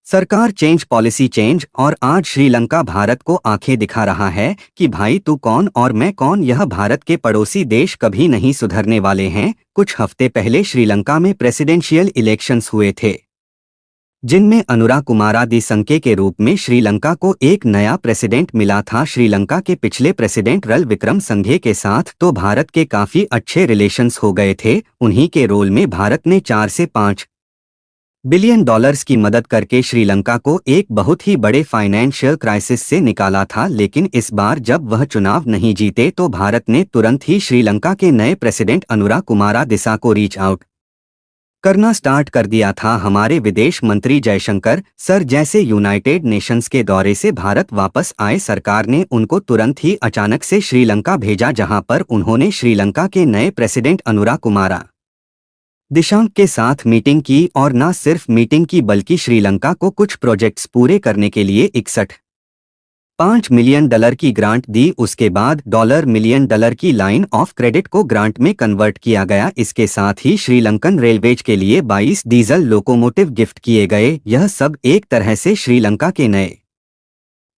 सरकार change policy change और आज श्रीलंका भारत को आंखें दिखा रहा है कि भाई तू कौन और मैं कौन। यह भारत के पड़ोसी देश कभी नहीं सुधरने वाले हैं। कुछ हफ्ते पहले श्रीलंका में प्रेसिडेंशियल इलेक्शंस हुए थे जिनमें अनुरा कुमारा दिसंके के रूप में श्रीलंका को एक नया प्रेसिडेंट मिला था। श्रीलंका के पिछले प्रेसिडेंट रल विक्रमसिंघे के साथ तो भारत के काफी अच्छे रिलेशंस हो गए थे। उन्हीं के रोल में भारत ने 4 से 5 बिलियन डॉलर्स की मदद करके श्रीलंका को एक बहुत ही बड़े फाइनेंशियल क्राइसिस से निकाला था। लेकिन इस बार जब वह चुनाव नहीं जीते तो भारत ने तुरंत ही श्रीलंका के नए प्रेसिडेंट अनुरा कुमारा दिसा को रीच आउट करना स्टार्ट कर दिया था। हमारे विदेश मंत्री जयशंकर सर जैसे यूनाइटेड नेशंस के दौरे से भारत वापस आए। सरकार ने उनको तुरंत ही अचानक से श्रीलंका भेजा, जहां पर उन्होंने श्रीलंका के नए प्रेसिडेंट अनुरा कुमारा दिसांक के साथ मीटिंग की और न सिर्फ मीटिंग की बल्कि श्रीलंका को कुछ प्रोजेक्ट्स पूरे करने के लिए 61.5 मिलियन डॉलर की ग्रांट दी। उसके बाद $1 मिलियन की लाइन ऑफ क्रेडिट को ग्रांट में कन्वर्ट किया गया। इसके साथ ही श्रीलंकन रेलवेज के लिए 22 डीजल लोकोमोटिव गिफ्ट किए गए। यह सब एक तरह से श्रीलंका के नए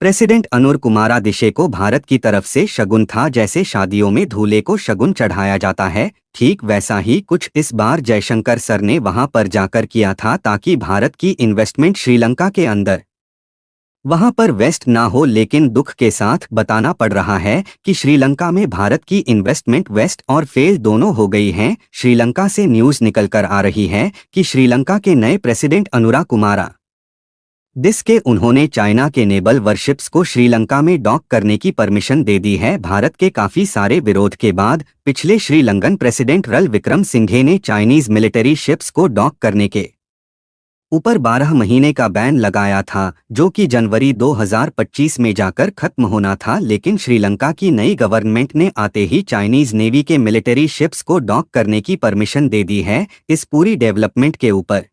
प्रेसिडेंट अनुर कुमारा दिशे को भारत की तरफ से शगुन था। जैसे शादियों में दूल्हे को शगुन चढ़ाया जाता है, ठीक वैसा ही कुछ इस बार जयशंकर सर ने वहां पर जाकर किया था ताकि भारत की इन्वेस्टमेंट श्रीलंका के अंदर वहां पर वेस्ट ना हो। लेकिन दुख के साथ बताना पड़ रहा है कि श्रीलंका में भारत की इन्वेस्टमेंट वेस्ट और फेल दोनों हो गई हैं। श्रीलंका से न्यूज निकलकर आ रही है कि श्रीलंका के नए प्रेसिडेंट अनुरा कुमारा दिसके उन्होंने चाइना के नेवल वरशिप्स को श्रीलंका में डॉक करने की परमिशन दे दी है। भारत के काफी सारे विरोध के बाद पिछले श्रीलंकन प्रेसिडेंट रल विक्रमसिंघे ने चाइनीज मिलिट्री शिप्स को डॉक करने के ऊपर 12 महीने का बैन लगाया था, जो कि जनवरी 2025 में जाकर खत्म होना था। लेकिन श्रीलंका की नई गवर्नमेंट ने आते ही चाइनीज नेवी के मिलिट्री शिप्स को डॉक करने की परमिशन दे दी है। इस पूरी डेवलपमेंट के ऊपर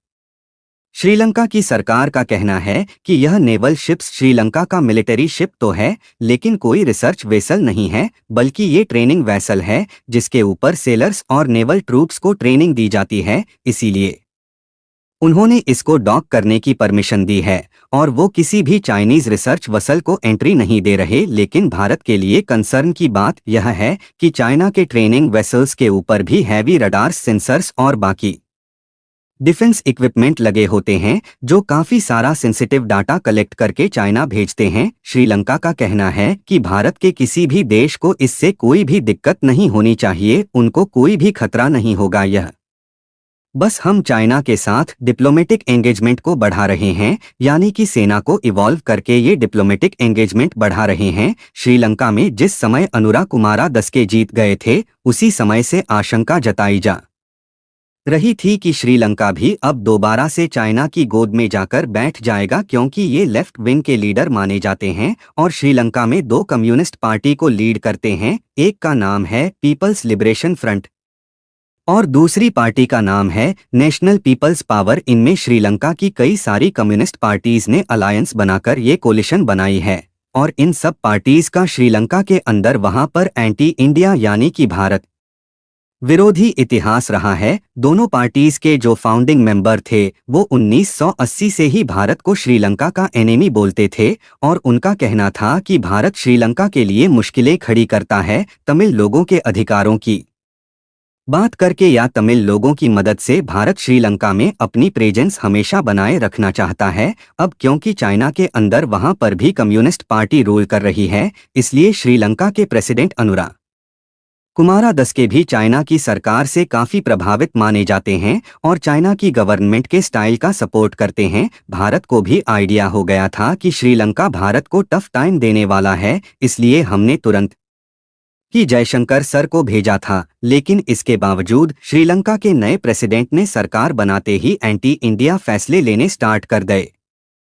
श्रीलंका की सरकार का कहना है कि यह नेवल शिप्स श्रीलंका का मिलिट्री शिप तो है, लेकिन कोई रिसर्च वेसल नहीं है, बल्कि ये ट्रेनिंग वेसल है जिसके ऊपर सेलर्स और नेवल ट्रूप्स को ट्रेनिंग दी जाती है। इसीलिए उन्होंने इसको डॉक करने की परमिशन दी है और वो किसी भी चाइनीज रिसर्च वेसल को एंट्री नहीं दे रहे। लेकिन भारत के लिए कंसर्न की बात यह है कि चाइना के ट्रेनिंग वेसल्स के ऊपर भी हैवी रडार्स, सेंसर्स और बाकी डिफेंस इक्विपमेंट लगे होते हैं जो काफी सारा सेंसिटिव डाटा कलेक्ट करके चाइना भेजते हैं। श्रीलंका का कहना है कि भारत के किसी भी देश को इससे कोई भी दिक्कत नहीं होनी चाहिए, उनको कोई भी खतरा नहीं होगा। यह बस हम चाइना के साथ डिप्लोमेटिक एंगेजमेंट को बढ़ा रहे हैं, यानी कि सेना को इवॉल्व करके ये डिप्लोमेटिक एंगेजमेंट बढ़ा रहे हैं। श्रीलंका में जिस समय अनुरा कुमारा दिसके जीत गए थे, उसी समय से आशंका जताई जा रही थी कि श्रीलंका भी अब दोबारा से चाइना की गोद में जाकर बैठ जाएगा, क्योंकि ये लेफ्ट विंग के लीडर माने जाते हैं और श्रीलंका में 2 कम्युनिस्ट पार्टी को लीड करते हैं। एक का नाम है पीपल्स लिबरेशन फ्रंट और दूसरी पार्टी का नाम है नेशनल पीपल्स पावर। इनमें श्रीलंका की कई सारी कम्युनिस्ट पार्टीज ने अलायंस बनाकर ये कोलिशन बनाई है और इन सब पार्टीज का श्रीलंका के अंदर वहां पर एंटी इंडिया यानी कि भारत विरोधी इतिहास रहा है। दोनों पार्टीज के जो फाउंडिंग मेंबर थे वो 1980 से ही भारत को श्रीलंका का एनिमी बोलते थे और उनका कहना था कि भारत श्रीलंका के लिए मुश्किलें खड़ी करता है। तमिल लोगों के अधिकारों की बात करके या तमिल लोगों की मदद से भारत श्रीलंका में अपनी प्रेजेंस हमेशा बनाए रखना चाहता है। अब क्योंकि चाइना के अंदर वहां पर भी कम्युनिस्ट पार्टी रूल कर रही है, इसलिए श्रीलंका के प्रेसिडेंट अनुरा कुमारा दिसके भी चाइना की सरकार से काफी प्रभावित माने जाते हैं और चाइना की गवर्नमेंट के स्टाइल का सपोर्ट करते हैं। भारत को भी आइडिया हो गया था कि श्रीलंका भारत को टफ टाइम देने वाला है, इसलिए हमने तुरंत ही जयशंकर सर को भेजा था। लेकिन इसके बावजूद श्रीलंका के नए प्रेसिडेंट ने सरकार बनाते ही एंटी इंडिया फैसले लेने स्टार्ट कर दिए।